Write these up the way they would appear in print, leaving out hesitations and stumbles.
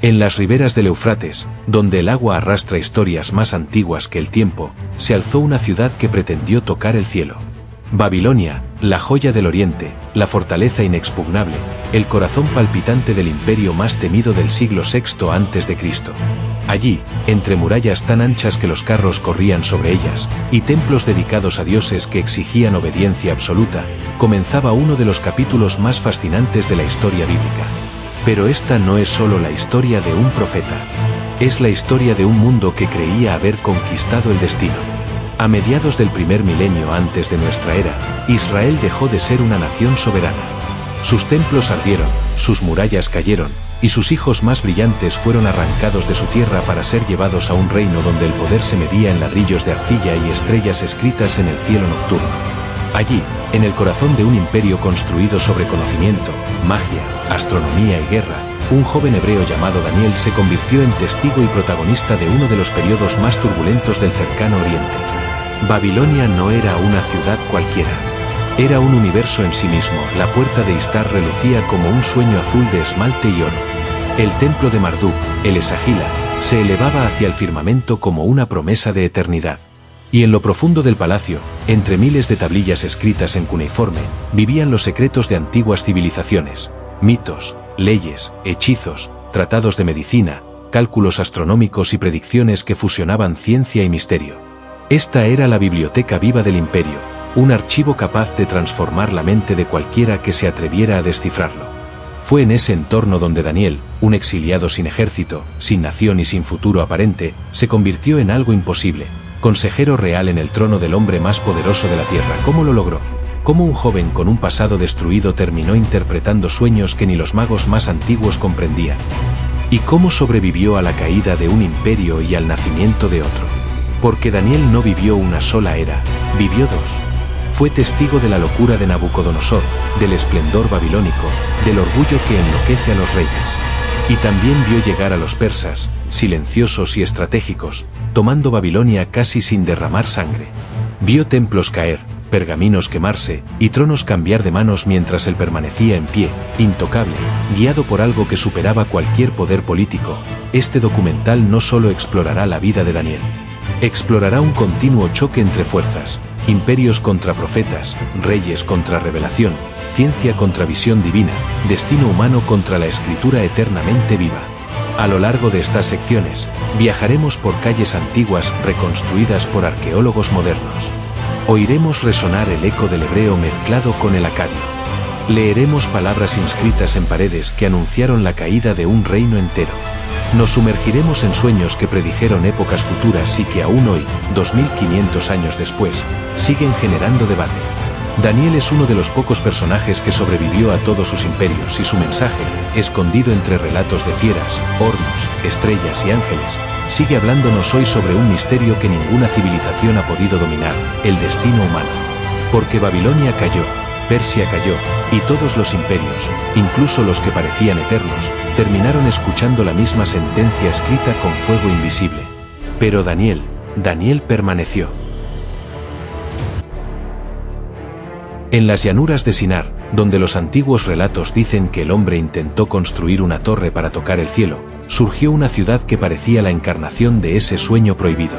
En las riberas del Éufrates, donde el agua arrastra historias más antiguas que el tiempo, se alzó una ciudad que pretendió tocar el cielo. Babilonia, la joya del Oriente, la fortaleza inexpugnable, el corazón palpitante del imperio más temido del siglo VI a.C. Allí, entre murallas tan anchas que los carros corrían sobre ellas, y templos dedicados a dioses que exigían obediencia absoluta, comenzaba uno de los capítulos más fascinantes de la historia bíblica. Pero esta no es solo la historia de un profeta. Es la historia de un mundo que creía haber conquistado el destino. A mediados del primer milenio antes de nuestra era, Israel dejó de ser una nación soberana. Sus templos ardieron, sus murallas cayeron, y sus hijos más brillantes fueron arrancados de su tierra para ser llevados a un reino donde el poder se medía en ladrillos de arcilla y estrellas escritas en el cielo nocturno. Allí, en el corazón de un imperio construido sobre conocimiento, magia, astronomía y guerra, un joven hebreo llamado Daniel se convirtió en testigo y protagonista de uno de los periodos más turbulentos del cercano Oriente. Babilonia no era una ciudad cualquiera. Era un universo en sí mismo. La puerta de Istar relucía como un sueño azul de esmalte y oro. El templo de Marduk, el Esagila, se elevaba hacia el firmamento como una promesa de eternidad. Y en lo profundo del palacio, entre miles de tablillas escritas en cuneiforme, vivían los secretos de antiguas civilizaciones, mitos, leyes, hechizos, tratados de medicina, cálculos astronómicos y predicciones que fusionaban ciencia y misterio. Esta era la biblioteca viva del imperio, un archivo capaz de transformar la mente de cualquiera que se atreviera a descifrarlo. Fue en ese entorno donde Daniel, un exiliado sin ejército, sin nación y sin futuro aparente, se convirtió en algo imposible, consejero real en el trono del hombre más poderoso de la tierra. ¿Cómo lo logró? ¿Cómo un joven con un pasado destruido terminó interpretando sueños que ni los magos más antiguos comprendían? ¿Y cómo sobrevivió a la caída de un imperio y al nacimiento de otro? Porque Daniel no vivió una sola era, vivió dos. Fue testigo de la locura de Nabucodonosor, del esplendor babilónico, del orgullo que enloquece a los reyes. Y también vio llegar a los persas, silenciosos y estratégicos, tomando Babilonia casi sin derramar sangre. Vio templos caer, pergaminos quemarse, y tronos cambiar de manos mientras él permanecía en pie, intocable, guiado por algo que superaba cualquier poder político. Este documental no solo explorará la vida de Daniel. Explorará un continuo choque entre fuerzas, imperios contra profetas, reyes contra revelación, ciencia contra visión divina, destino humano contra la escritura eternamente viva. A lo largo de estas secciones, viajaremos por calles antiguas reconstruidas por arqueólogos modernos. Oiremos resonar el eco del hebreo mezclado con el acadio. Leeremos palabras inscritas en paredes que anunciaron la caída de un reino entero. Nos sumergiremos en sueños que predijeron épocas futuras y que aún hoy, 2500 años después, siguen generando debate. Daniel es uno de los pocos personajes que sobrevivió a todos sus imperios y su mensaje, escondido entre relatos de fieras, hornos, estrellas y ángeles, sigue hablándonos hoy sobre un misterio que ninguna civilización ha podido dominar, el destino humano. Porque Babilonia cayó, Persia cayó, y todos los imperios, incluso los que parecían eternos, terminaron escuchando la misma sentencia escrita con fuego invisible. Pero Daniel permaneció. En las llanuras de Sinar, donde los antiguos relatos dicen que el hombre intentó construir una torre para tocar el cielo, surgió una ciudad que parecía la encarnación de ese sueño prohibido.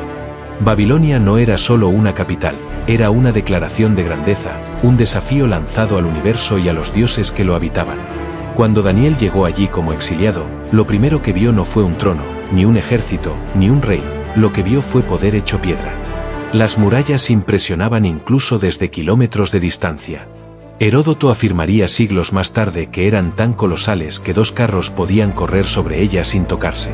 Babilonia no era solo una capital, era una declaración de grandeza, un desafío lanzado al universo y a los dioses que lo habitaban. Cuando Daniel llegó allí como exiliado, lo primero que vio no fue un trono, ni un ejército, ni un rey, lo que vio fue poder hecho piedra. Las murallas impresionaban incluso desde kilómetros de distancia. Heródoto afirmaría siglos más tarde que eran tan colosales que 2 carros podían correr sobre ellas sin tocarse.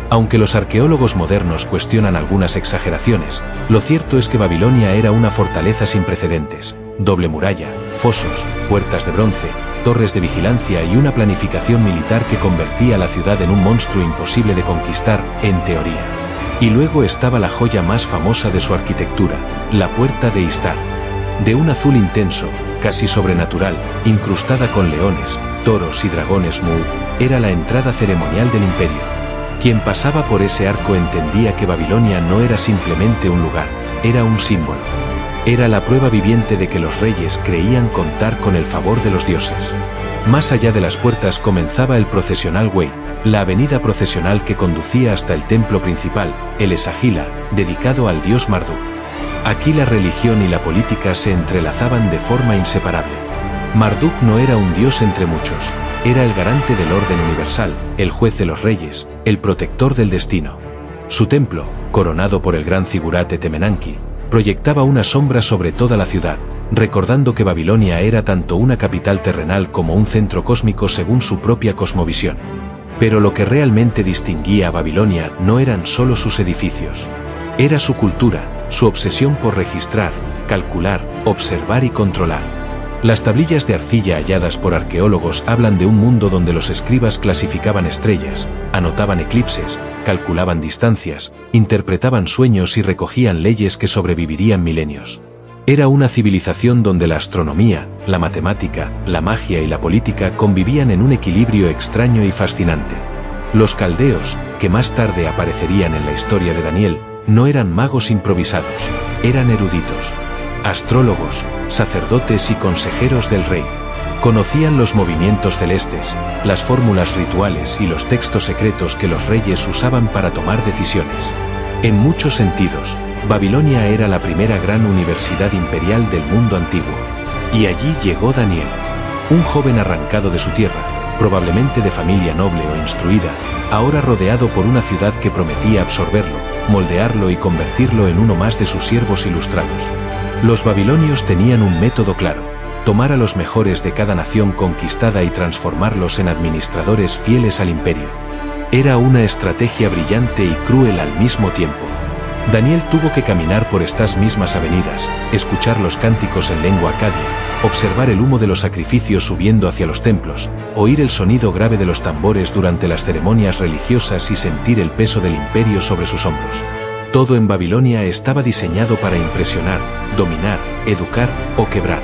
Aunque los arqueólogos modernos cuestionan algunas exageraciones, lo cierto es que Babilonia era una fortaleza sin precedentes, doble muralla, fosos, puertas de bronce, torres de vigilancia y una planificación militar que convertía a la ciudad en un monstruo imposible de conquistar, en teoría. Y luego estaba la joya más famosa de su arquitectura, la puerta de Istar. De un azul intenso, casi sobrenatural, incrustada con leones, toros y dragones Mu, era la entrada ceremonial del imperio. Quien pasaba por ese arco entendía que Babilonia no era simplemente un lugar, era un símbolo. Era la prueba viviente de que los reyes creían contar con el favor de los dioses. Más allá de las puertas comenzaba el Processional Way, la avenida procesional que conducía hasta el templo principal, el Esagila, dedicado al dios Marduk. Aquí la religión y la política se entrelazaban de forma inseparable. Marduk no era un dios entre muchos, era el garante del orden universal, el juez de los reyes, el protector del destino. Su templo, coronado por el gran zigurate Temenanki, proyectaba una sombra sobre toda la ciudad, recordando que Babilonia era tanto una capital terrenal como un centro cósmico según su propia cosmovisión. Pero lo que realmente distinguía a Babilonia no eran solo sus edificios. Era su cultura, su obsesión por registrar, calcular, observar y controlar. Las tablillas de arcilla halladas por arqueólogos hablan de un mundo donde los escribas clasificaban estrellas, anotaban eclipses, calculaban distancias, interpretaban sueños y recogían leyes que sobrevivirían milenios. Era una civilización donde la astronomía, la matemática, la magia y la política convivían en un equilibrio extraño y fascinante. Los caldeos, que más tarde aparecerían en la historia de Daniel, no eran magos improvisados, eran eruditos, astrólogos, sacerdotes y consejeros del rey. Conocían los movimientos celestes, las fórmulas rituales y los textos secretos que los reyes usaban para tomar decisiones. En muchos sentidos, Babilonia era la primera gran universidad imperial del mundo antiguo. Y allí llegó Daniel, un joven arrancado de su tierra, probablemente de familia noble o instruida, ahora rodeado por una ciudad que prometía absorberlo, moldearlo y convertirlo en uno más de sus siervos ilustrados. Los babilonios tenían un método claro: tomar a los mejores de cada nación conquistada y transformarlos en administradores fieles al imperio. Era una estrategia brillante y cruel al mismo tiempo. Daniel tuvo que caminar por estas mismas avenidas, escuchar los cánticos en lengua acadia, observar el humo de los sacrificios subiendo hacia los templos, oír el sonido grave de los tambores durante las ceremonias religiosas y sentir el peso del imperio sobre sus hombros. Todo en Babilonia estaba diseñado para impresionar, dominar, educar o quebrar.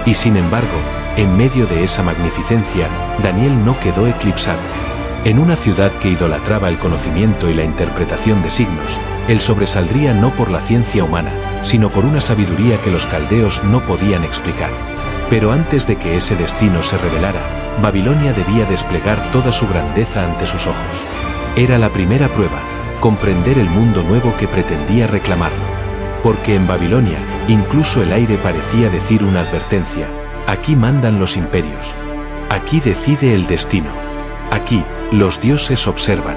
Y sin embargo, en medio de esa magnificencia, Daniel no quedó eclipsado. En una ciudad que idolatraba el conocimiento y la interpretación de signos, él sobresaldría no por la ciencia humana, sino por una sabiduría que los caldeos no podían explicar. Pero antes de que ese destino se revelara, Babilonia debía desplegar toda su grandeza ante sus ojos. Era la primera prueba, comprender el mundo nuevo que pretendía reclamarlo. Porque en Babilonia, incluso el aire parecía decir una advertencia: aquí mandan los imperios. Aquí decide el destino. Aquí, los dioses observan.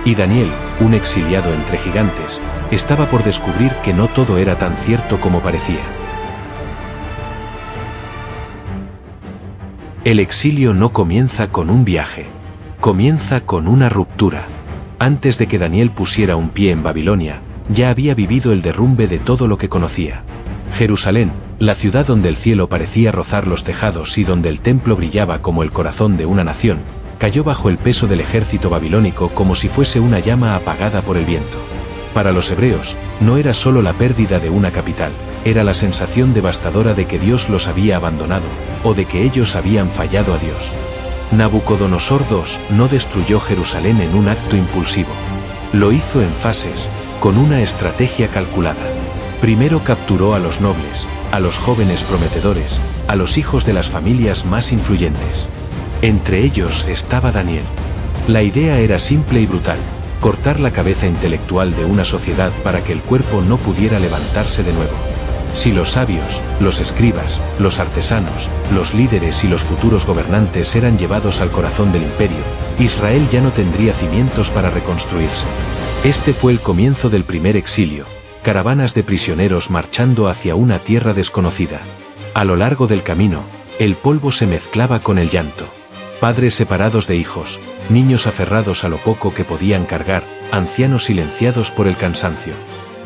Y Daniel, un exiliado entre gigantes, estaba por descubrir que no todo era tan cierto como parecía. El exilio no comienza con un viaje, comienza con una ruptura. Antes de que Daniel pusiera un pie en Babilonia, ya había vivido el derrumbe de todo lo que conocía. Jerusalén, la ciudad donde el cielo parecía rozar los tejados y donde el templo brillaba como el corazón de una nación, cayó bajo el peso del ejército babilónico como si fuese una llama apagada por el viento. Para los hebreos, no era solo la pérdida de una capital, era la sensación devastadora de que Dios los había abandonado, o de que ellos habían fallado a Dios. Nabucodonosor II no destruyó Jerusalén en un acto impulsivo. Lo hizo en fases, con una estrategia calculada. Primero capturó a los nobles, a los jóvenes prometedores, a los hijos de las familias más influyentes. Entre ellos estaba Daniel. La idea era simple y brutal: cortar la cabeza intelectual de una sociedad para que el cuerpo no pudiera levantarse de nuevo. Si los sabios, los escribas, los artesanos, los líderes y los futuros gobernantes eran llevados al corazón del imperio, Israel ya no tendría cimientos para reconstruirse. Este fue el comienzo del primer exilio, caravanas de prisioneros marchando hacia una tierra desconocida. A lo largo del camino, el polvo se mezclaba con el llanto. Padres separados de hijos, niños aferrados a lo poco que podían cargar, ancianos silenciados por el cansancio.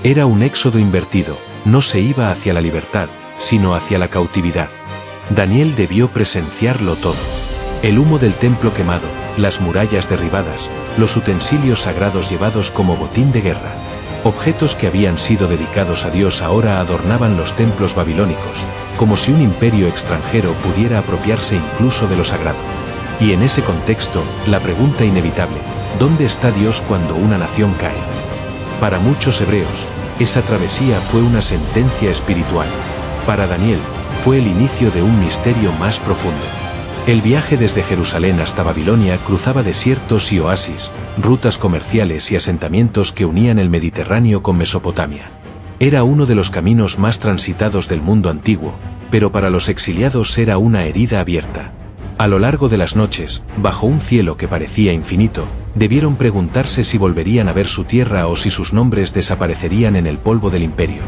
Era un éxodo invertido, no se iba hacia la libertad, sino hacia la cautividad. Daniel debió presenciarlo todo. El humo del templo quemado, las murallas derribadas, los utensilios sagrados llevados como botín de guerra. Objetos que habían sido dedicados a Dios ahora adornaban los templos babilónicos, como si un imperio extranjero pudiera apropiarse incluso de lo sagrado. Y en ese contexto, la pregunta inevitable: ¿dónde está Dios cuando una nación cae? Para muchos hebreos, esa travesía fue una sentencia espiritual. Para Daniel, fue el inicio de un misterio más profundo. El viaje desde Jerusalén hasta Babilonia cruzaba desiertos y oasis, rutas comerciales y asentamientos que unían el Mediterráneo con Mesopotamia. Era uno de los caminos más transitados del mundo antiguo, pero para los exiliados era una herida abierta. A lo largo de las noches, bajo un cielo que parecía infinito, debieron preguntarse si volverían a ver su tierra o si sus nombres desaparecerían en el polvo del imperio.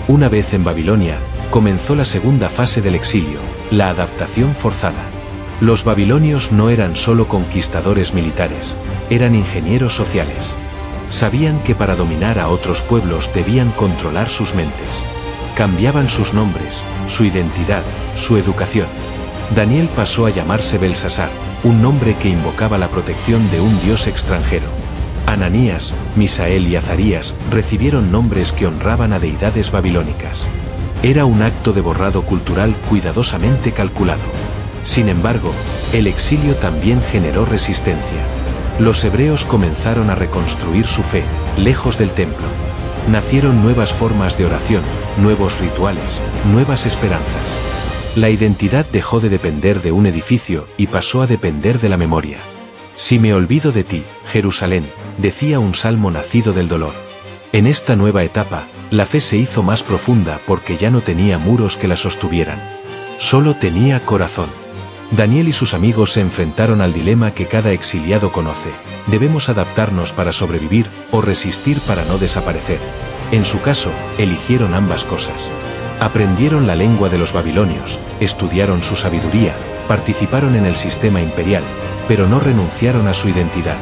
Una vez en Babilonia, comenzó la segunda fase del exilio, la adaptación forzada. Los babilonios no eran solo conquistadores militares, eran ingenieros sociales. Sabían que para dominar a otros pueblos debían controlar sus mentes. Cambiaban sus nombres, su identidad, su educación. Daniel pasó a llamarse Belsasar, un nombre que invocaba la protección de un dios extranjero. Ananías, Misael y Azarías recibieron nombres que honraban a deidades babilónicas. Era un acto de borrado cultural cuidadosamente calculado. Sin embargo, el exilio también generó resistencia. Los hebreos comenzaron a reconstruir su fe, lejos del templo. Nacieron nuevas formas de oración, nuevos rituales, nuevas esperanzas. La identidad dejó de depender de un edificio y pasó a depender de la memoria. Si me olvido de ti, Jerusalén, decía un salmo nacido del dolor. En esta nueva etapa, la fe se hizo más profunda porque ya no tenía muros que la sostuvieran. Solo tenía corazón. Daniel y sus amigos se enfrentaron al dilema que cada exiliado conoce: debemos adaptarnos para sobrevivir o resistir para no desaparecer. En su caso, eligieron ambas cosas. Aprendieron la lengua de los babilonios, estudiaron su sabiduría, participaron en el sistema imperial, pero no renunciaron a su identidad.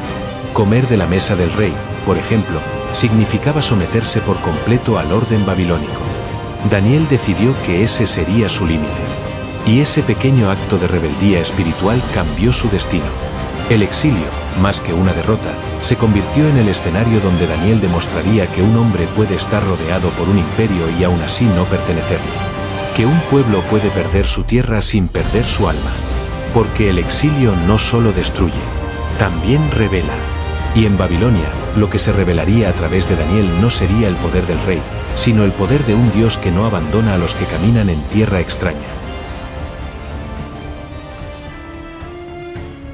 Comer de la mesa del rey, por ejemplo, significaba someterse por completo al orden babilónico. Daniel decidió que ese sería su límite. Y ese pequeño acto de rebeldía espiritual cambió su destino. El exilio, más que una derrota, se convirtió en el escenario donde Daniel demostraría que un hombre puede estar rodeado por un imperio y aún así no pertenecerle. Que un pueblo puede perder su tierra sin perder su alma. Porque el exilio no solo destruye, también revela. Y en Babilonia, lo que se revelaría a través de Daniel no sería el poder del rey, sino el poder de un Dios que no abandona a los que caminan en tierra extraña.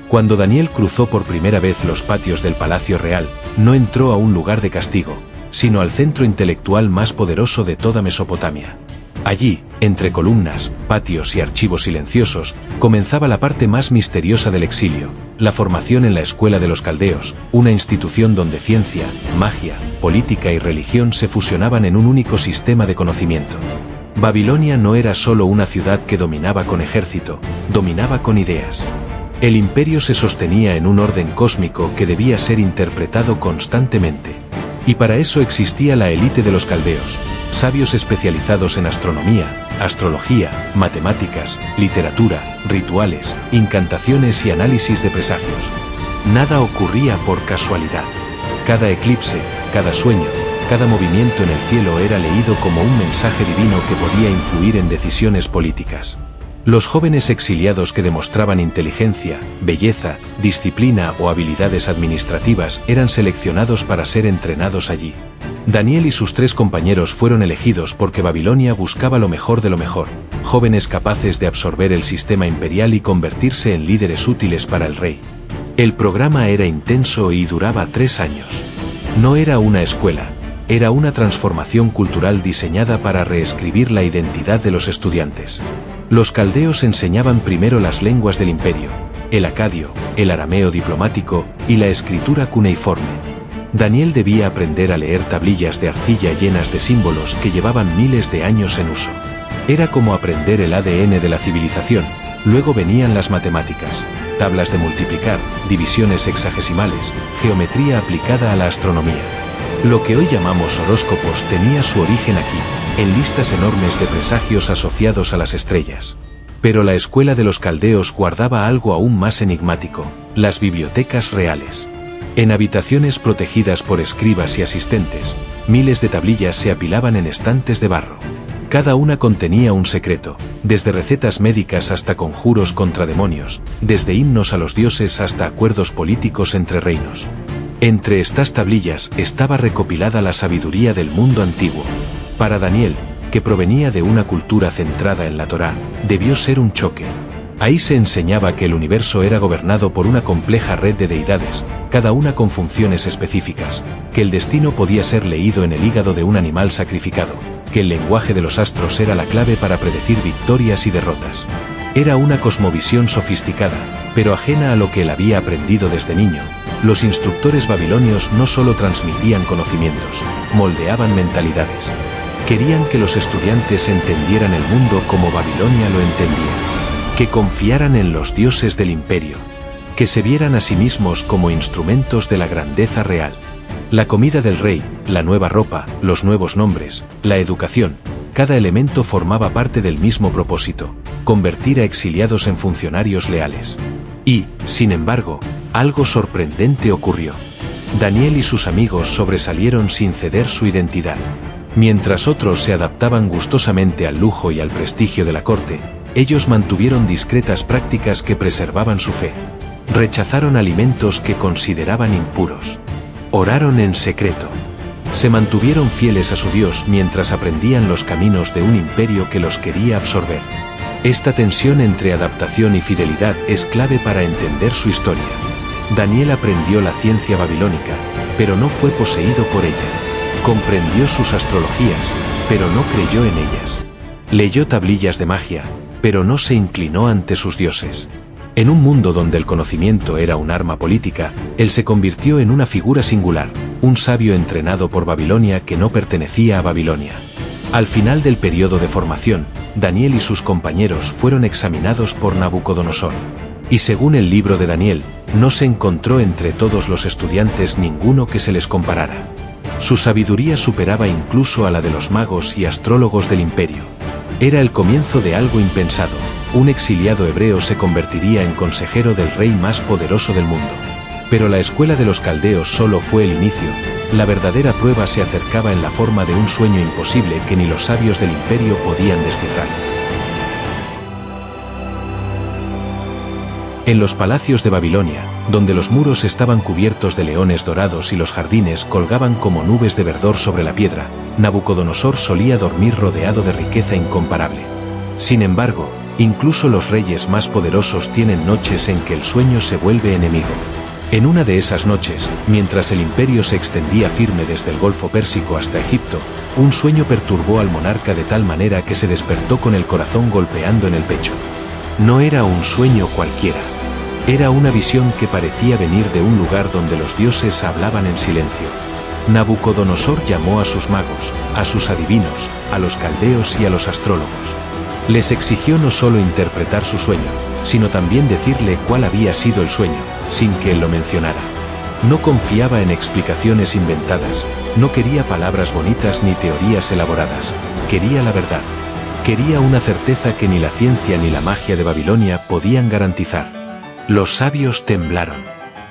Cuando Daniel cruzó por primera vez los patios del Palacio Real, no entró a un lugar de castigo, sino al centro intelectual más poderoso de toda Mesopotamia. Allí, entre columnas, patios y archivos silenciosos, comenzaba la parte más misteriosa del exilio, la formación en la Escuela de los Caldeos, una institución donde ciencia, magia, política y religión se fusionaban en un único sistema de conocimiento. Babilonia no era solo una ciudad que dominaba con ejército, dominaba con ideas. El imperio se sostenía en un orden cósmico que debía ser interpretado constantemente. Y para eso existía la élite de los caldeos, sabios especializados en astronomía, astrología, matemáticas, literatura, rituales, incantaciones y análisis de presagios. Nada ocurría por casualidad. Cada eclipse, cada sueño, cada movimiento en el cielo era leído como un mensaje divino que podía influir en decisiones políticas. Los jóvenes exiliados que demostraban inteligencia, belleza, disciplina o habilidades administrativas eran seleccionados para ser entrenados allí. Daniel y sus 3 compañeros fueron elegidos porque Babilonia buscaba lo mejor de lo mejor, jóvenes capaces de absorber el sistema imperial y convertirse en líderes útiles para el rey. El programa era intenso y duraba 3 años. No era una escuela, era una transformación cultural diseñada para reescribir la identidad de los estudiantes. Los caldeos enseñaban primero las lenguas del imperio, el acadio, el arameo diplomático y la escritura cuneiforme. Daniel debía aprender a leer tablillas de arcilla llenas de símbolos que llevaban miles de años en uso. Era como aprender el ADN de la civilización. Luego venían las matemáticas, tablas de multiplicar, divisiones hexagesimales, geometría aplicada a la astronomía. Lo que hoy llamamos horóscopos tenía su origen aquí, en listas enormes de presagios asociados a las estrellas. Pero la escuela de los caldeos guardaba algo aún más enigmático: las bibliotecas reales. En habitaciones protegidas por escribas y asistentes, miles de tablillas se apilaban en estantes de barro. Cada una contenía un secreto, desde recetas médicas hasta conjuros contra demonios, desde himnos a los dioses hasta acuerdos políticos entre reinos. Entre estas tablillas estaba recopilada la sabiduría del mundo antiguo. Para Daniel, que provenía de una cultura centrada en la Torá, debió ser un choque. Ahí se enseñaba que el universo era gobernado por una compleja red de deidades, cada una con funciones específicas, que el destino podía ser leído en el hígado de un animal sacrificado, que el lenguaje de los astros era la clave para predecir victorias y derrotas. Era una cosmovisión sofisticada, pero ajena a lo que él había aprendido desde niño. Los instructores babilonios no solo transmitían conocimientos, moldeaban mentalidades. Querían que los estudiantes entendieran el mundo como Babilonia lo entendía. Que confiaran en los dioses del imperio, que se vieran a sí mismos como instrumentos de la grandeza real. La comida del rey, la nueva ropa, los nuevos nombres, la educación, cada elemento formaba parte del mismo propósito, convertir a exiliados en funcionarios leales. Y, sin embargo, algo sorprendente ocurrió. Daniel y sus amigos sobresalieron sin ceder su identidad. Mientras otros se adaptaban gustosamente al lujo y al prestigio de la corte, ellos mantuvieron discretas prácticas que preservaban su fe. Rechazaron alimentos que consideraban impuros. Oraron en secreto. Se mantuvieron fieles a su Dios mientras aprendían los caminos de un imperio que los quería absorber. Esta tensión entre adaptación y fidelidad es clave para entender su historia. Daniel aprendió la ciencia babilónica, pero no fue poseído por ella. Comprendió sus astrologías, pero no creyó en ellas. Leyó tablillas de magia, pero no se inclinó ante sus dioses. En un mundo donde el conocimiento era un arma política, él se convirtió en una figura singular, un sabio entrenado por Babilonia que no pertenecía a Babilonia. Al final del periodo de formación, Daniel y sus compañeros fueron examinados por Nabucodonosor. Y según el libro de Daniel, no se encontró entre todos los estudiantes ninguno que se les comparara. Su sabiduría superaba incluso a la de los magos y astrólogos del imperio. Era el comienzo de algo impensado. Un exiliado hebreo se convertiría en consejero del rey más poderoso del mundo. Pero la escuela de los caldeos solo fue el inicio. La verdadera prueba se acercaba en la forma de un sueño imposible que ni los sabios del imperio podían descifrar. En los palacios de Babilonia, donde los muros estaban cubiertos de leones dorados y los jardines colgaban como nubes de verdor sobre la piedra, Nabucodonosor solía dormir rodeado de riqueza incomparable. Sin embargo, incluso los reyes más poderosos tienen noches en que el sueño se vuelve enemigo. En una de esas noches, mientras el imperio se extendía firme desde el Golfo Pérsico hasta Egipto, un sueño perturbó al monarca de tal manera que se despertó con el corazón golpeando en el pecho. No era un sueño cualquiera. Era una visión que parecía venir de un lugar donde los dioses hablaban en silencio. Nabucodonosor llamó a sus magos, a sus adivinos, a los caldeos y a los astrólogos. Les exigió no solo interpretar su sueño, sino también decirle cuál había sido el sueño, sin que él lo mencionara. No confiaba en explicaciones inventadas, no quería palabras bonitas ni teorías elaboradas, quería la verdad. Quería una certeza que ni la ciencia ni la magia de Babilonia podían garantizar. Los sabios temblaron.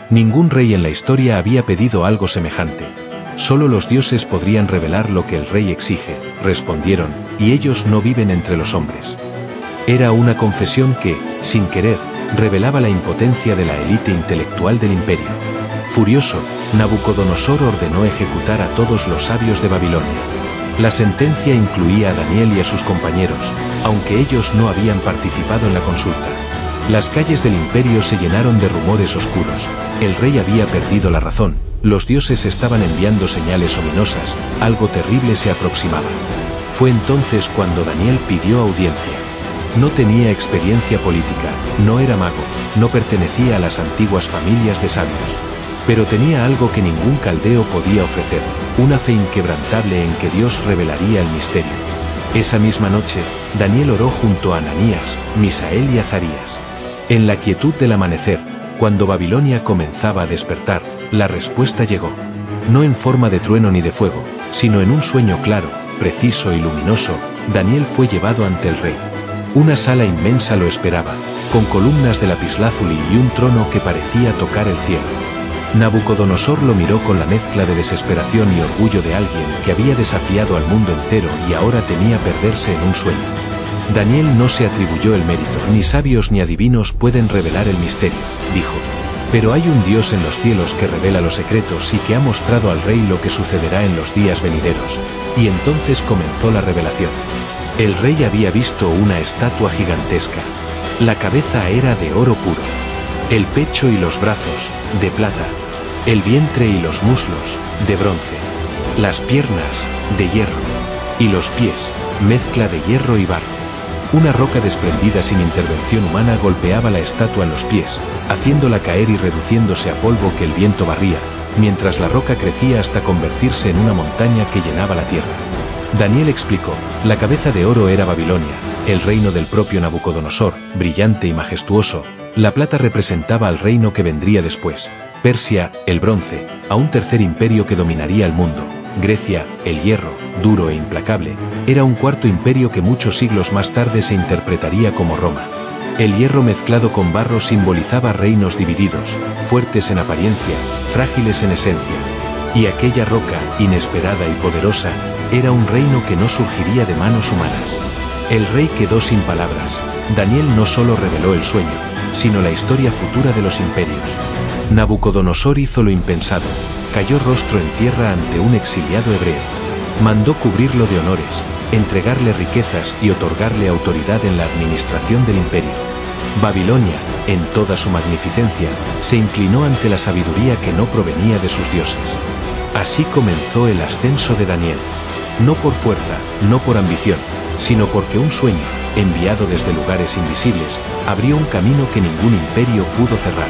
Ningún rey en la historia había pedido algo semejante. Solo los dioses podrían revelar lo que el rey exige, respondieron, y ellos no viven entre los hombres. Era una confesión que, sin querer, revelaba la impotencia de la élite intelectual del imperio. Furioso, Nabucodonosor ordenó ejecutar a todos los sabios de Babilonia. La sentencia incluía a Daniel y a sus compañeros, aunque ellos no habían participado en la consulta. Las calles del imperio se llenaron de rumores oscuros. El rey había perdido la razón, los dioses estaban enviando señales ominosas, algo terrible se aproximaba. Fue entonces cuando Daniel pidió audiencia. No tenía experiencia política, no era mago, no pertenecía a las antiguas familias de sabios. Pero tenía algo que ningún caldeo podía ofrecer, una fe inquebrantable en que Dios revelaría el misterio. Esa misma noche, Daniel oró junto a Ananías, Misael y Azarías. En la quietud del amanecer, cuando Babilonia comenzaba a despertar, la respuesta llegó. No en forma de trueno ni de fuego, sino en un sueño claro, preciso y luminoso, Daniel fue llevado ante el rey. Una sala inmensa lo esperaba, con columnas de lapislázuli y un trono que parecía tocar el cielo. Nabucodonosor lo miró con la mezcla de desesperación y orgullo de alguien que había desafiado al mundo entero y ahora temía perderse en un sueño. Daniel no se atribuyó el mérito, ni sabios ni adivinos pueden revelar el misterio, dijo. Pero hay un Dios en los cielos que revela los secretos y que ha mostrado al rey lo que sucederá en los días venideros. Y entonces comenzó la revelación. El rey había visto una estatua gigantesca. La cabeza era de oro puro. El pecho y los brazos, de plata. El vientre y los muslos, de bronce. Las piernas, de hierro. Y los pies, mezcla de hierro y barro. Una roca desprendida sin intervención humana golpeaba la estatua en los pies, haciéndola caer y reduciéndose a polvo que el viento barría, mientras la roca crecía hasta convertirse en una montaña que llenaba la tierra. Daniel explicó, la cabeza de oro era Babilonia, el reino del propio Nabucodonosor, brillante y majestuoso. La plata representaba al reino que vendría después, Persia, el bronce, a un tercer imperio que dominaría el mundo. Grecia, el hierro, duro e implacable, era un cuarto imperio que muchos siglos más tarde se interpretaría como Roma. El hierro mezclado con barro simbolizaba reinos divididos, fuertes en apariencia, frágiles en esencia. Y aquella roca, inesperada y poderosa, era un reino que no surgiría de manos humanas. El rey quedó sin palabras. Daniel no solo reveló el sueño, sino la historia futura de los imperios. Nabucodonosor hizo lo impensado, cayó rostro en tierra ante un exiliado hebreo. Mandó cubrirlo de honores, entregarle riquezas y otorgarle autoridad en la administración del imperio. Babilonia, en toda su magnificencia, se inclinó ante la sabiduría que no provenía de sus dioses. Así comenzó el ascenso de Daniel. No por fuerza, no por ambición, sino porque un sueño, enviado desde lugares invisibles, abrió un camino que ningún imperio pudo cerrar.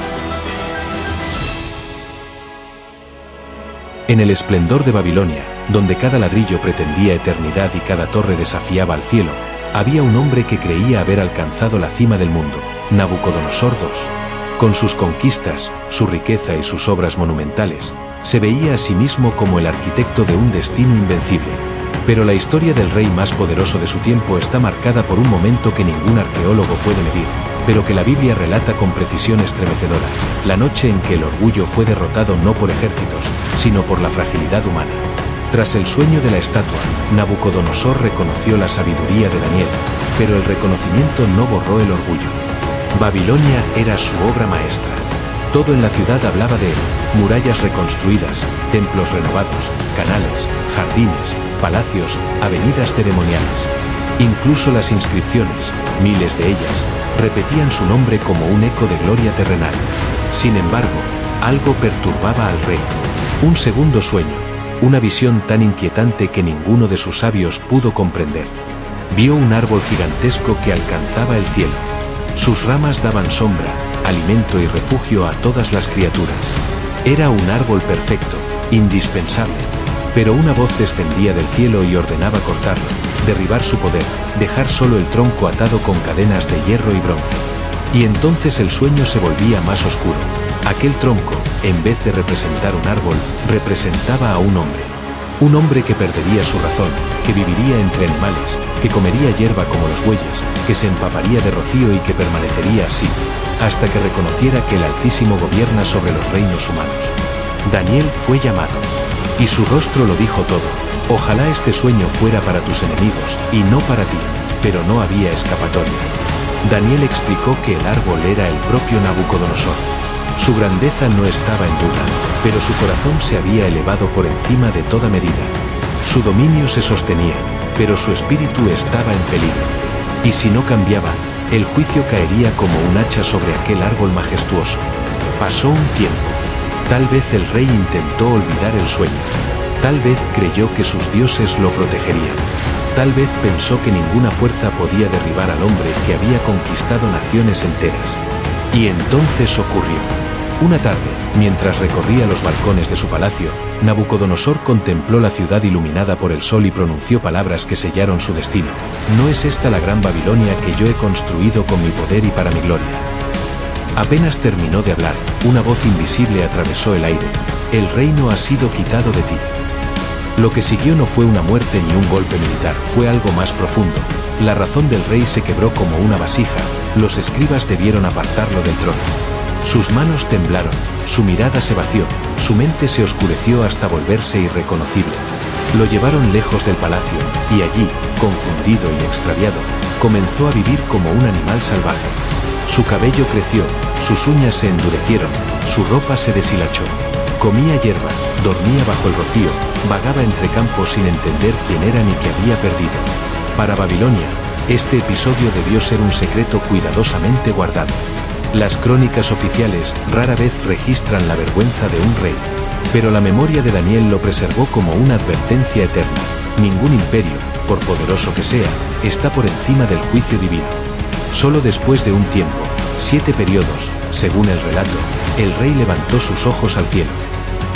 En el esplendor de Babilonia, donde cada ladrillo pretendía eternidad y cada torre desafiaba al cielo, había un hombre que creía haber alcanzado la cima del mundo, Nabucodonosor II. Con sus conquistas, su riqueza y sus obras monumentales, se veía a sí mismo como el arquitecto de un destino invencible. Pero la historia del rey más poderoso de su tiempo está marcada por un momento que ningún arqueólogo puede medir, pero que la Biblia relata con precisión estremecedora, la noche en que el orgullo fue derrotado no por ejércitos, sino por la fragilidad humana. Tras el sueño de la estatua, Nabucodonosor reconoció la sabiduría de Daniel, pero el reconocimiento no borró el orgullo. Babilonia era su obra maestra. Todo en la ciudad hablaba de él, murallas reconstruidas, templos renovados, canales, jardines, palacios, avenidas ceremoniales. Incluso las inscripciones, miles de ellas, repetían su nombre como un eco de gloria terrenal. Sin embargo, algo perturbaba al rey. Un segundo sueño, una visión tan inquietante que ninguno de sus sabios pudo comprender. Vio un árbol gigantesco que alcanzaba el cielo. Sus ramas daban sombra, alimento y refugio a todas las criaturas. Era un árbol perfecto, indispensable. Pero una voz descendía del cielo y ordenaba cortarlo, derribar su poder, dejar solo el tronco atado con cadenas de hierro y bronce. Y entonces el sueño se volvía más oscuro. Aquel tronco, en vez de representar un árbol, representaba a un hombre. Un hombre que perdería su razón, que viviría entre animales, que comería hierba como los bueyes, que se empaparía de rocío y que permanecería así, hasta que reconociera que el Altísimo gobierna sobre los reinos humanos. Daniel fue llamado. Y su rostro lo dijo todo. Ojalá este sueño fuera para tus enemigos, y no para ti, pero no había escapatoria. Daniel explicó que el árbol era el propio Nabucodonosor. Su grandeza no estaba en duda, pero su corazón se había elevado por encima de toda medida. Su dominio se sostenía, pero su espíritu estaba en peligro. Y si no cambiaba, el juicio caería como un hacha sobre aquel árbol majestuoso. Pasó un tiempo. Tal vez el rey intentó olvidar el sueño. Tal vez creyó que sus dioses lo protegerían. Tal vez pensó que ninguna fuerza podía derribar al hombre que había conquistado naciones enteras. Y entonces ocurrió. Una tarde, mientras recorría los balcones de su palacio, Nabucodonosor contempló la ciudad iluminada por el sol y pronunció palabras que sellaron su destino. ¿No es esta la gran Babilonia que yo he construido con mi poder y para mi gloria? Apenas terminó de hablar, una voz invisible atravesó el aire. El reino ha sido quitado de ti. Lo que siguió no fue una muerte ni un golpe militar, fue algo más profundo. La razón del rey se quebró como una vasija, los escribas debieron apartarlo del trono. Sus manos temblaron, su mirada se vació, su mente se oscureció hasta volverse irreconocible. Lo llevaron lejos del palacio, y allí, confundido y extraviado, comenzó a vivir como un animal salvaje. Su cabello creció, sus uñas se endurecieron, su ropa se deshilachó. Comía hierba, dormía bajo el rocío, vagaba entre campos sin entender quién era ni qué había perdido. Para Babilonia, Este episodio debió ser un secreto cuidadosamente guardado. Las crónicas oficiales rara vez registran la vergüenza de un rey, pero la memoria de Daniel lo preservó como una advertencia eterna. Ningún imperio, por poderoso que sea, está por encima del juicio divino. Solo después de un tiempo, 7 periodos, según el relato, el rey levantó sus ojos al cielo.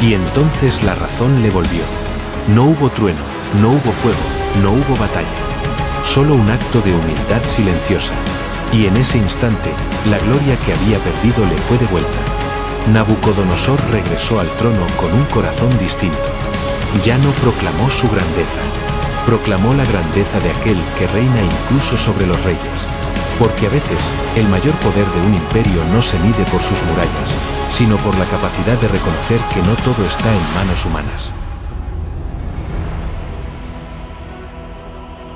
Y entonces la razón le volvió. No hubo trueno, no hubo fuego, no hubo batalla. Solo un acto de humildad silenciosa. Y en ese instante, la gloria que había perdido le fue devuelta. Nabucodonosor regresó al trono con un corazón distinto. Ya no proclamó su grandeza. Proclamó la grandeza de aquel que reina incluso sobre los reyes. Porque a veces, el mayor poder de un imperio no se mide por sus murallas, sino por la capacidad de reconocer que no todo está en manos humanas.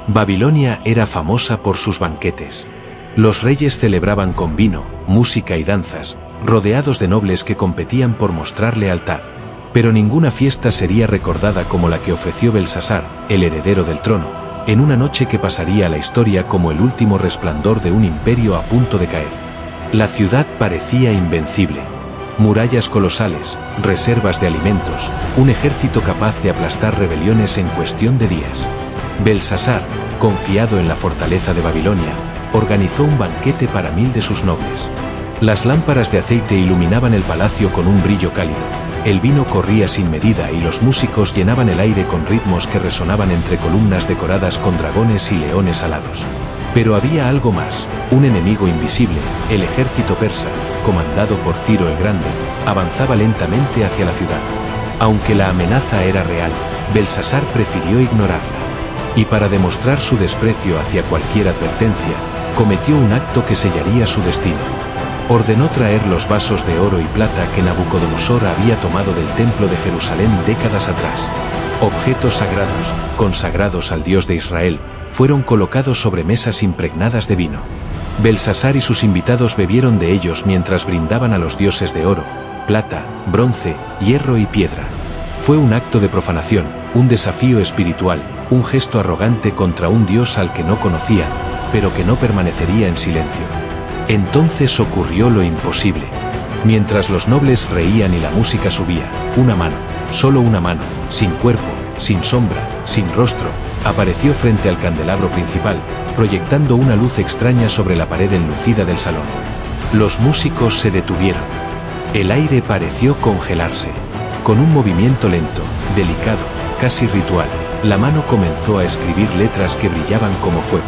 Babilonia era famosa por sus banquetes. Los reyes celebraban con vino, música y danzas, rodeados de nobles que competían por mostrar lealtad. Pero ninguna fiesta sería recordada como la que ofreció Belsasar, el heredero del trono, en una noche que pasaría a la historia como el último resplandor de un imperio a punto de caer. La ciudad parecía invencible. Murallas colosales, reservas de alimentos, un ejército capaz de aplastar rebeliones en cuestión de días. Belsasar, confiado en la fortaleza de Babilonia, organizó un banquete para 1000 de sus nobles. Las lámparas de aceite iluminaban el palacio con un brillo cálido. El vino corría sin medida y los músicos llenaban el aire con ritmos que resonaban entre columnas decoradas con dragones y leones alados. Pero había algo más, un enemigo invisible, el ejército persa, comandado por Ciro el Grande, avanzaba lentamente hacia la ciudad. Aunque la amenaza era real, Belsasar prefirió ignorarla. Y para demostrar su desprecio hacia cualquier advertencia, cometió un acto que sellaría su destino. Ordenó traer los vasos de oro y plata que Nabucodonosor había tomado del templo de Jerusalén décadas atrás. Objetos sagrados, consagrados al Dios de Israel, fueron colocados sobre mesas impregnadas de vino. Belsasar y sus invitados bebieron de ellos mientras brindaban a los dioses de oro, plata, bronce, hierro y piedra. Fue un acto de profanación, un desafío espiritual, un gesto arrogante contra un Dios al que no conocían, pero que no permanecería en silencio. Entonces ocurrió lo imposible. Mientras los nobles reían y la música subía, una mano, solo una mano, sin cuerpo, sin sombra, sin rostro, apareció frente al candelabro principal, proyectando una luz extraña sobre la pared enlucida del salón. Los músicos se detuvieron. El aire pareció congelarse. Con un movimiento lento, delicado, casi ritual, la mano comenzó a escribir letras que brillaban como fuego.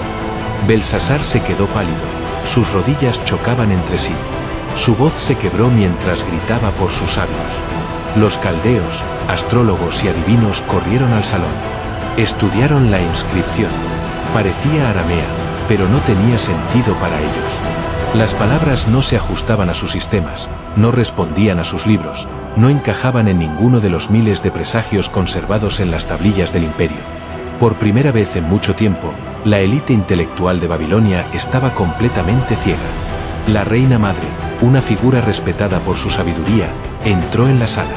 Belsasar se quedó pálido. Sus rodillas chocaban entre sí. Su voz se quebró mientras gritaba por sus sabios. Los caldeos, astrólogos y adivinos corrieron al salón. Estudiaron la inscripción. Parecía aramea, pero no tenía sentido para ellos. Las palabras no se ajustaban a sus sistemas, no respondían a sus libros, no encajaban en ninguno de los miles de presagios conservados en las tablillas del imperio. Por primera vez en mucho tiempo, la élite intelectual de Babilonia estaba completamente ciega. La reina madre, una figura respetada por su sabiduría, entró en la sala.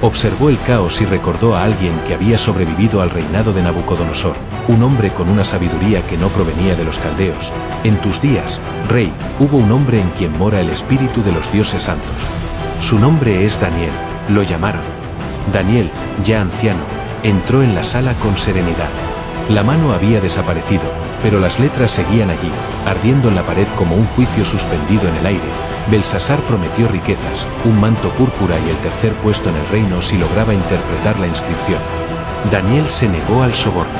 Observó el caos y recordó a alguien que había sobrevivido al reinado de Nabucodonosor, un hombre con una sabiduría que no provenía de los caldeos. En tus días, rey, hubo un hombre en quien mora el espíritu de los dioses santos. Su nombre es Daniel, lo llamaron. Daniel, ya anciano, entró en la sala con serenidad. La mano había desaparecido, pero las letras seguían allí, ardiendo en la pared como un juicio suspendido en el aire. Belsasar prometió riquezas, un manto púrpura y el tercer puesto en el reino si lograba interpretar la inscripción. Daniel se negó al soborno.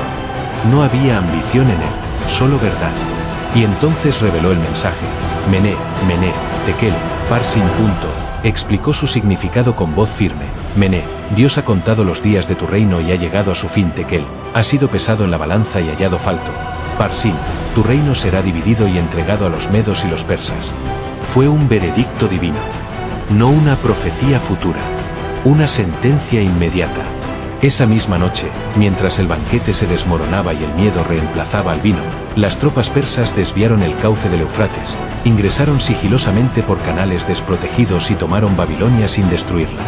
No había ambición en él, solo verdad. Y entonces reveló el mensaje. Mené, Mené, Tekel, Parsin. Explicó su significado con voz firme. Mené, Dios ha contado los días de tu reino y ha llegado a su fin. Tekel, ha sido pesado en la balanza y hallado falto. Parsin, tu reino será dividido y entregado a los medos y los persas. Fue un veredicto divino, no una profecía futura, una sentencia inmediata. Esa misma noche, mientras el banquete se desmoronaba y el miedo reemplazaba al vino, las tropas persas desviaron el cauce del Éufrates, ingresaron sigilosamente por canales desprotegidos y tomaron Babilonia sin destruirla.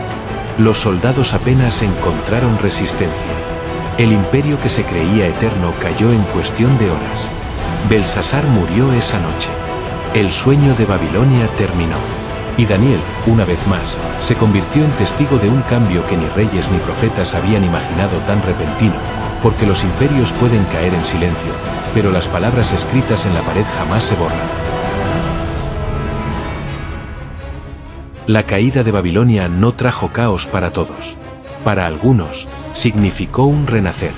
Los soldados apenas encontraron resistencia. El imperio que se creía eterno cayó en cuestión de horas. Belsasar murió esa noche. El sueño de Babilonia terminó. Y Daniel, una vez más, se convirtió en testigo de un cambio que ni reyes ni profetas habían imaginado tan repentino, porque los imperios pueden caer en silencio, pero las palabras escritas en la pared jamás se borran. La caída de Babilonia no trajo caos para todos. Para algunos, significó un renacer.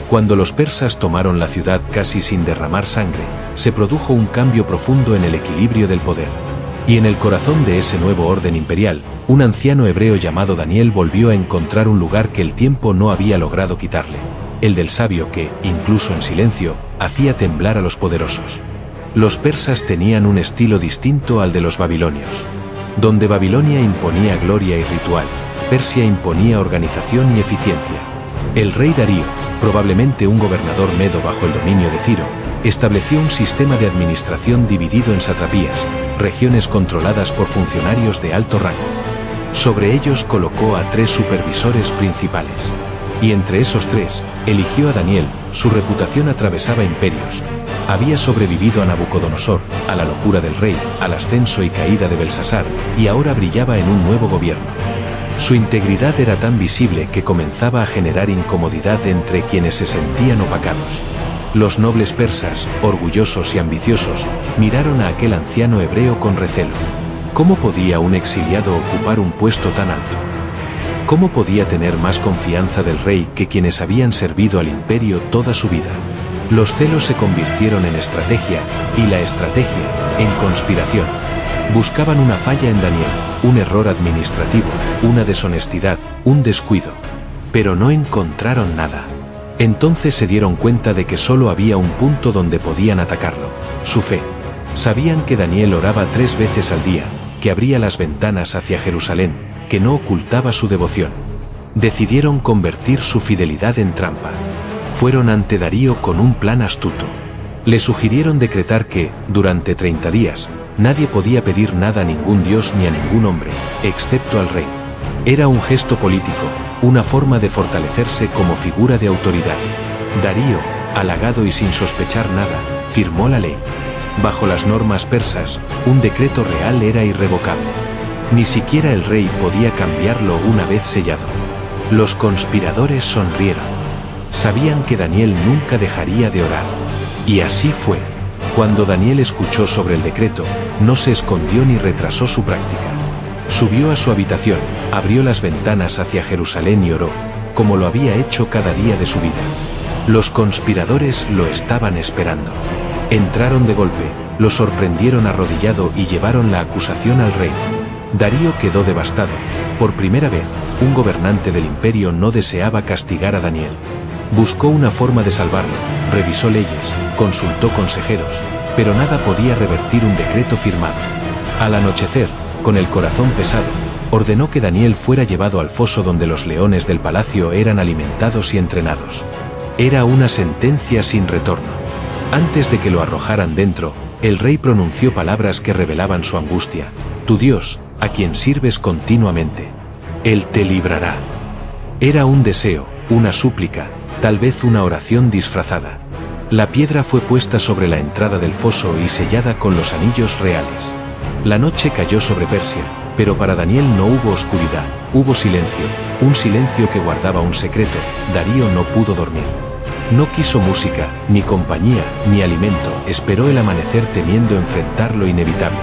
Cuando los persas tomaron la ciudad casi sin derramar sangre, se produjo un cambio profundo en el equilibrio del poder. Y en el corazón de ese nuevo orden imperial, un anciano hebreo llamado Daniel volvió a encontrar un lugar que el tiempo no había logrado quitarle, el del sabio que, incluso en silencio, hacía temblar a los poderosos. Los persas tenían un estilo distinto al de los babilonios. Donde Babilonia imponía gloria y ritual, Persia imponía organización y eficiencia. El rey Darío, probablemente un gobernador medo bajo el dominio de Ciro, estableció un sistema de administración dividido en satrapías, regiones controladas por funcionarios de alto rango. Sobre ellos colocó a 3 supervisores principales. Y entre esos 3, eligió a Daniel. Su reputación atravesaba imperios. Había sobrevivido a Nabucodonosor, a la locura del rey, al ascenso y caída de Belsasar, y ahora brillaba en un nuevo gobierno. Su integridad era tan visible que comenzaba a generar incomodidad entre quienes se sentían opacados. Los nobles persas, orgullosos y ambiciosos, miraron a aquel anciano hebreo con recelo. ¿Cómo podía un exiliado ocupar un puesto tan alto? ¿Cómo podía tener más confianza del rey que quienes habían servido al imperio toda su vida? Los celos se convirtieron en estrategia, y la estrategia, en conspiración. Buscaban una falla en Daniel, un error administrativo, una deshonestidad, un descuido. Pero no encontraron nada. Entonces se dieron cuenta de que solo había un punto donde podían atacarlo: su fe. Sabían que Daniel oraba 3 veces al día, que abría las ventanas hacia Jerusalén, que no ocultaba su devoción. Decidieron convertir su fidelidad en trampa. Fueron ante Darío con un plan astuto. Le sugirieron decretar que, durante 30 días, nadie podía pedir nada a ningún dios ni a ningún hombre, excepto al rey. Era un gesto político, una forma de fortalecerse como figura de autoridad. Darío, halagado y sin sospechar nada, firmó la ley. Bajo las normas persas, un decreto real era irrevocable. Ni siquiera el rey podía cambiarlo una vez sellado. Los conspiradores sonrieron. Sabían que Daniel nunca dejaría de orar. Y así fue. Cuando Daniel escuchó sobre el decreto, no se escondió ni retrasó su práctica. Subió a su habitación, abrió las ventanas hacia Jerusalén y oró, como lo había hecho cada día de su vida. Los conspiradores lo estaban esperando. Entraron de golpe, lo sorprendieron arrodillado y llevaron la acusación al rey. Darío quedó devastado. Por primera vez, un gobernante del imperio no deseaba castigar a Daniel. Buscó una forma de salvarlo, revisó leyes, consultó consejeros, pero nada podía revertir un decreto firmado. Al anochecer, con el corazón pesado, ordenó que Daniel fuera llevado al foso donde los leones del palacio eran alimentados y entrenados. Era una sentencia sin retorno. Antes de que lo arrojaran dentro, el rey pronunció palabras que revelaban su angustia. Tu Dios, a quien sirves continuamente, Él te librará. Era un deseo, una súplica, tal vez una oración disfrazada. La piedra fue puesta sobre la entrada del foso y sellada con los anillos reales. La noche cayó sobre Persia, pero para Daniel no hubo oscuridad, hubo silencio, un silencio que guardaba un secreto. Darío no pudo dormir. No quiso música, ni compañía, ni alimento, esperó el amanecer temiendo enfrentar lo inevitable.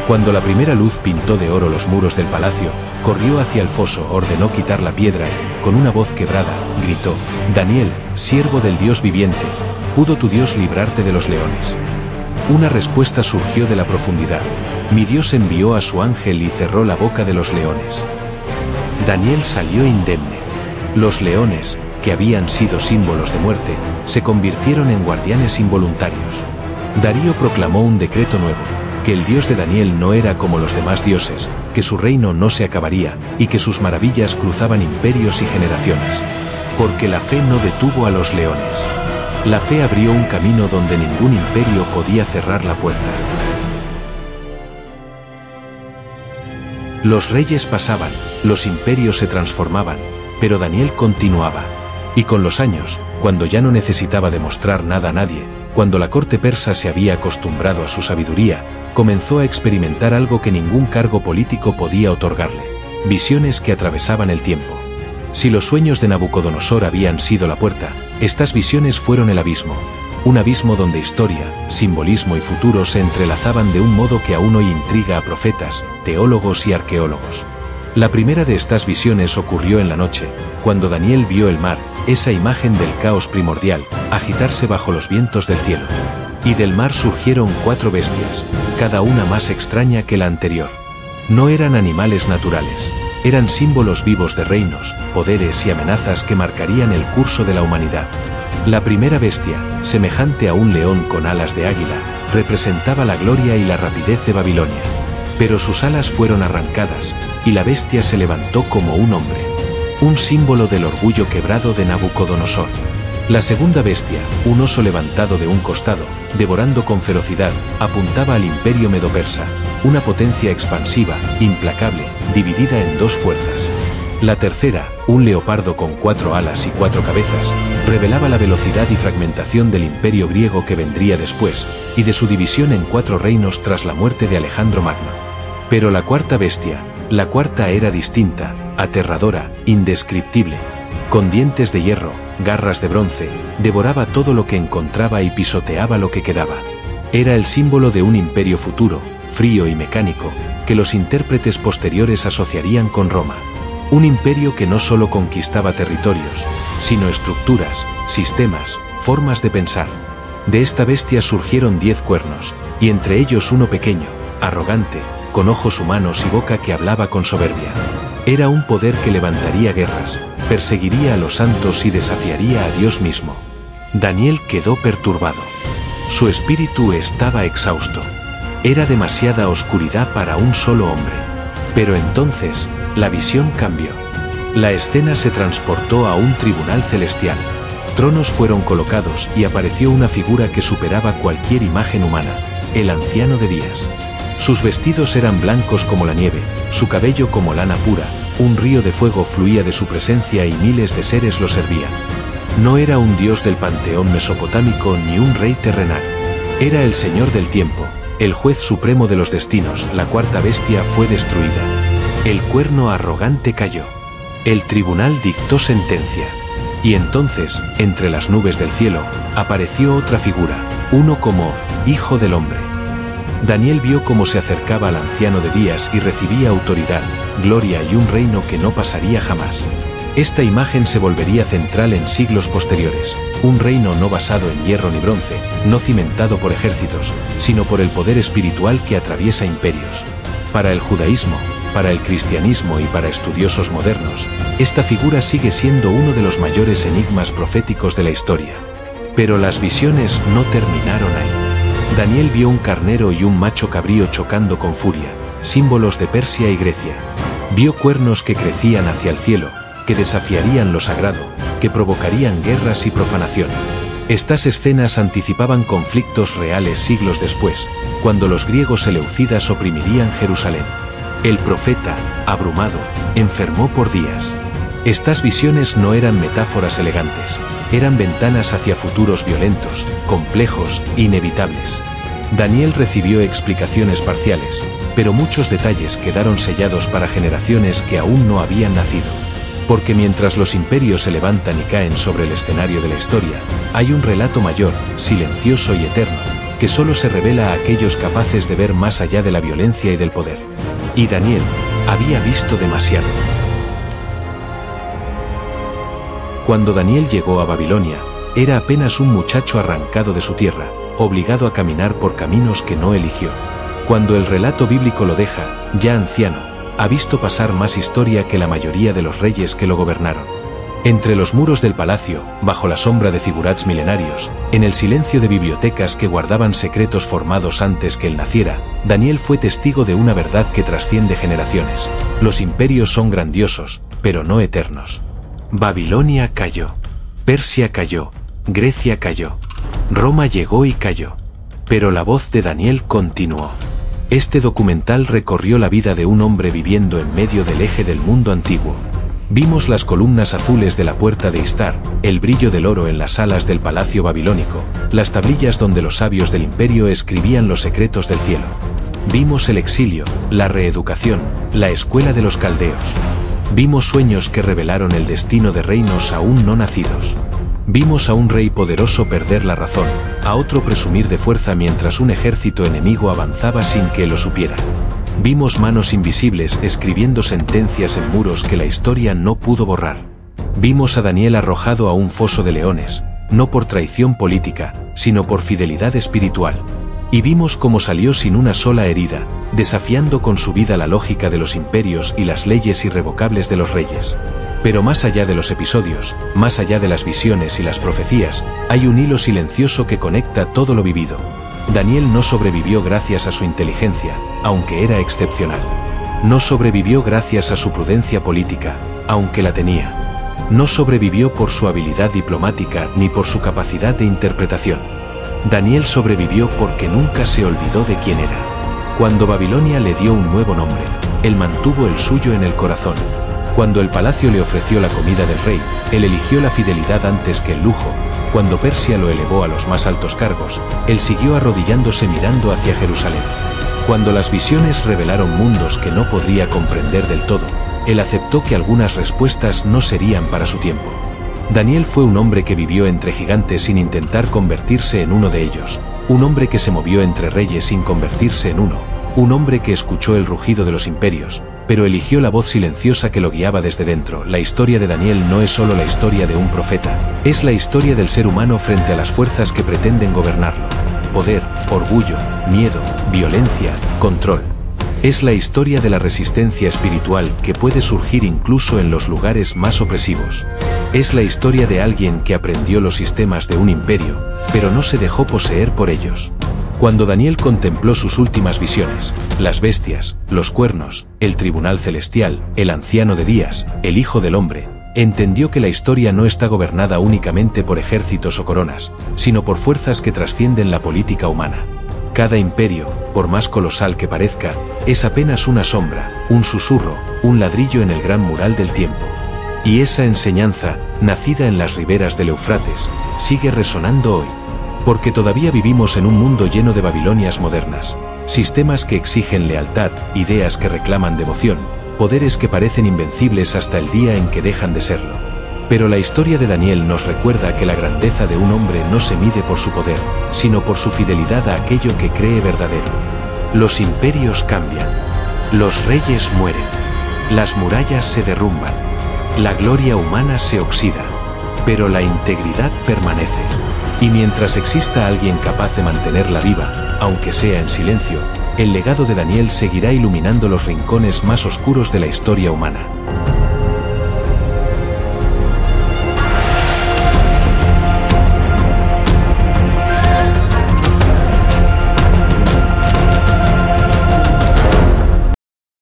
Cuando la primera luz pintó de oro los muros del palacio, corrió hacia el foso, ordenó quitar la piedra y, con una voz quebrada, gritó: Daniel, siervo del Dios viviente, ¿pudo tu Dios librarte de los leones? Una respuesta surgió de la profundidad. Mi Dios envió a su ángel y cerró la boca de los leones. Daniel salió indemne. Los leones, que habían sido símbolos de muerte, se convirtieron en guardianes involuntarios. Darío proclamó un decreto nuevo: que el Dios de Daniel no era como los demás dioses, que su reino no se acabaría, y que sus maravillas cruzaban imperios y generaciones. Porque la fe no detuvo a los leones. La fe abrió un camino donde ningún imperio podía cerrar la puerta. Los reyes pasaban, los imperios se transformaban, pero Daniel continuaba. Y con los años, cuando ya no necesitaba demostrar nada a nadie, Cuando la corte persa se había acostumbrado a su sabiduría, comenzó a experimentar algo que ningún cargo político podía otorgarle: visiones que atravesaban el tiempo. Si los sueños de Nabucodonosor habían sido la puerta, estas visiones fueron el abismo. Un abismo donde historia, simbolismo y futuro se entrelazaban de un modo que aún hoy intriga a profetas, teólogos y arqueólogos. La primera de estas visiones ocurrió en la noche, cuando Daniel vio el mar, esa imagen del caos primordial, agitarse bajo los vientos del cielo. Y del mar surgieron 4 bestias, cada una más extraña que la anterior. No eran animales naturales, eran símbolos vivos de reinos, poderes y amenazas que marcarían el curso de la humanidad. La primera bestia, semejante a un león con alas de águila, representaba la gloria y la rapidez de Babilonia. Pero sus alas fueron arrancadas, y la bestia se levantó como un hombre. Un símbolo del orgullo quebrado de Nabucodonosor. La segunda bestia, un oso levantado de un costado, devorando con ferocidad, apuntaba al imperio medo-persa, una potencia expansiva, implacable, dividida en 2 fuerzas. La tercera, un leopardo con 4 alas y 4 cabezas, revelaba la velocidad y fragmentación del imperio griego que vendría después, y de su división en 4 reinos tras la muerte de Alejandro Magno. Pero la cuarta bestia, la cuarta era distinta, aterradora, indescriptible. Con dientes de hierro, garras de bronce, devoraba todo lo que encontraba y pisoteaba lo que quedaba. Era el símbolo de un imperio futuro, frío y mecánico, que los intérpretes posteriores asociarían con Roma. Un imperio que no solo conquistaba territorios, sino estructuras, sistemas, formas de pensar. De esta bestia surgieron 10 cuernos, y entre ellos uno pequeño, arrogante, con ojos humanos y boca que hablaba con soberbia. Era un poder que levantaría guerras, perseguiría a los santos y desafiaría a Dios mismo. Daniel quedó perturbado. Su espíritu estaba exhausto. Era demasiada oscuridad para un solo hombre. Pero entonces, la visión cambió. La escena se transportó a un tribunal celestial. Tronos fueron colocados y apareció una figura que superaba cualquier imagen humana: el anciano de días. Sus vestidos eran blancos como la nieve, su cabello como lana pura, un río de fuego fluía de su presencia y miles de seres lo servían. No era un dios del panteón mesopotámico ni un rey terrenal. Era el Señor del tiempo, el juez supremo de los destinos. La cuarta bestia fue destruida. El cuerno arrogante cayó. El tribunal dictó sentencia. Y entonces, entre las nubes del cielo, apareció otra figura, uno como Hijo del Hombre. Daniel vio cómo se acercaba al anciano de días y recibía autoridad, gloria y un reino que no pasaría jamás. Esta imagen se volvería central en siglos posteriores, un reino no basado en hierro ni bronce, no cimentado por ejércitos, sino por el poder espiritual que atraviesa imperios. Para el judaísmo, para el cristianismo y para estudiosos modernos, esta figura sigue siendo uno de los mayores enigmas proféticos de la historia. Pero las visiones no terminaron ahí. Daniel vio un carnero y un macho cabrío chocando con furia, símbolos de Persia y Grecia. Vio cuernos que crecían hacia el cielo, que desafiarían lo sagrado, que provocarían guerras y profanación. Estas escenas anticipaban conflictos reales siglos después, cuando los griegos seleucidas oprimirían Jerusalén. El profeta, abrumado, enfermó por días. Estas visiones no eran metáforas elegantes, eran ventanas hacia futuros violentos, complejos, inevitables. Daniel recibió explicaciones parciales, pero muchos detalles quedaron sellados para generaciones que aún no habían nacido. Porque mientras los imperios se levantan y caen sobre el escenario de la historia, hay un relato mayor, silencioso y eterno, que solo se revela a aquellos capaces de ver más allá de la violencia y del poder. Y Daniel había visto demasiado. Cuando Daniel llegó a Babilonia, era apenas un muchacho arrancado de su tierra, obligado a caminar por caminos que no eligió. Cuando el relato bíblico lo deja, ya anciano, ha visto pasar más historia que la mayoría de los reyes que lo gobernaron. Entre los muros del palacio, bajo la sombra de figurats milenarios, en el silencio de bibliotecas que guardaban secretos formados antes que él naciera, Daniel fue testigo de una verdad que trasciende generaciones. Los imperios son grandiosos, pero no eternos. Babilonia cayó, Persia cayó, Grecia cayó, Roma llegó y cayó. Pero la voz de Daniel continuó. Este documental recorrió la vida de un hombre viviendo en medio del eje del mundo antiguo. Vimos las columnas azules de la puerta de Istar, el brillo del oro en las salas del palacio babilónico, las tablillas donde los sabios del imperio escribían los secretos del cielo. Vimos el exilio, la reeducación, la escuela de los caldeos. Vimos sueños que revelaron el destino de reinos aún no nacidos. Vimos a un rey poderoso perder la razón, a otro presumir de fuerza mientras un ejército enemigo avanzaba sin que lo supiera. Vimos manos invisibles escribiendo sentencias en muros que la historia no pudo borrar. Vimos a Daniel arrojado a un foso de leones, no por traición política, sino por fidelidad espiritual. Y vimos cómo salió sin una sola herida, desafiando con su vida la lógica de los imperios y las leyes irrevocables de los reyes. Pero más allá de los episodios, más allá de las visiones y las profecías, hay un hilo silencioso que conecta todo lo vivido. Daniel no sobrevivió gracias a su inteligencia, aunque era excepcional. No sobrevivió gracias a su prudencia política, aunque la tenía. No sobrevivió por su habilidad diplomática ni por su capacidad de interpretación. Daniel sobrevivió porque nunca se olvidó de quién era. Cuando Babilonia le dio un nuevo nombre, él mantuvo el suyo en el corazón. Cuando el palacio le ofreció la comida del rey, él eligió la fidelidad antes que el lujo. Cuando Persia lo elevó a los más altos cargos, él siguió arrodillándose mirando hacia Jerusalén. Cuando las visiones revelaron mundos que no podría comprender del todo, él aceptó que algunas respuestas no serían para su tiempo. Daniel fue un hombre que vivió entre gigantes sin intentar convertirse en uno de ellos, un hombre que se movió entre reyes sin convertirse en uno, un hombre que escuchó el rugido de los imperios, pero eligió la voz silenciosa que lo guiaba desde dentro. La historia de Daniel no es solo la historia de un profeta, es la historia del ser humano frente a las fuerzas que pretenden gobernarlo. Poder, orgullo, miedo, violencia, control. Es la historia de la resistencia espiritual que puede surgir incluso en los lugares más opresivos. Es la historia de alguien que aprendió los sistemas de un imperio, pero no se dejó poseer por ellos. Cuando Daniel contempló sus últimas visiones, las bestias, los cuernos, el tribunal celestial, el anciano de días, el hijo del hombre, entendió que la historia no está gobernada únicamente por ejércitos o coronas, sino por fuerzas que trascienden la política humana. Cada imperio, por más colosal que parezca, es apenas una sombra, un susurro, un ladrillo en el gran mural del tiempo. Y esa enseñanza, nacida en las riberas del Éufrates, sigue resonando hoy. Porque todavía vivimos en un mundo lleno de Babilonias modernas, sistemas que exigen lealtad, ideas que reclaman devoción, poderes que parecen invencibles hasta el día en que dejan de serlo. Pero la historia de Daniel nos recuerda que la grandeza de un hombre no se mide por su poder, sino por su fidelidad a aquello que cree verdadero. Los imperios cambian, los reyes mueren, las murallas se derrumban, la gloria humana se oxida, pero la integridad permanece. Y mientras exista alguien capaz de mantenerla viva, aunque sea en silencio, el legado de Daniel seguirá iluminando los rincones más oscuros de la historia humana.